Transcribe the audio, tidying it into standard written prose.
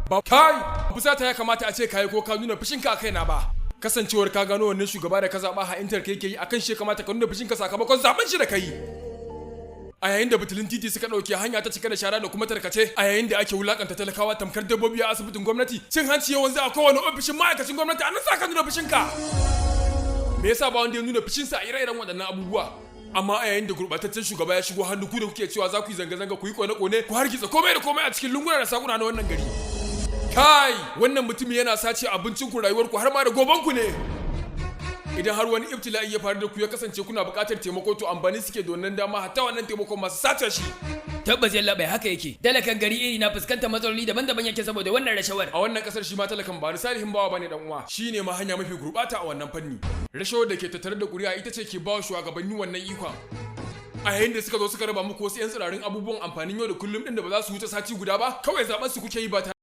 ba kai fusata ya kamata a ce kai ko ka nuna fushinka a kaina ba kasancewar ka gano wannan shugaba da ka zaba ha intar kai yi akan shi kamata ka nuna fushinka sakamakon zaben shi da kai a yayin da butulin titi suka dauke hanya ta cika da shara da kuma tarkace a yayin da ake wulakanta talakawa tamkar dabbobi a asibitin gwamnati cin hanci yawan zai a kowane ofishin ma'aikacin gwamnati anan saka nuna fushinka me yasa ba wanda ya nuna fushinsa a ire-iren waɗannan abubuwa amma a yayin da gurbataccen shugaba ya shigo hannu ku da kuke cewa za ku yi zanga-zanga ku yi kone-kone ku hargitsa komai da komai a cikin lunguna da sakuna na wannan gari kai wannan mutumin yana sace abincin ku rayuwar ku har ma da goban ku ne idan har wani ibtila'i ya faru da ku ya kasance kuna buƙatar taimako to amfani suke da wannan dama hatta wannan taimakon masu sace shi tabbas yalla bai haka yake dalakan gari iri na fuskantar matsaloli daban-daban yake saboda wannan rashawar a wannan kasar shi ma talakan ba salihin bawa bane dan uwa shine ma hanya mafi gurbata a wannan fanni rashawar da ke tattare da kuri'a ita ce ke bawa shugabanni wannan ikon a yayin da suka zo suka raba muku wasu yan tsirarin abubuwan amfanin yau da kullum din da ba za su wuce sati guda ba kawai zaben su kuke yi ba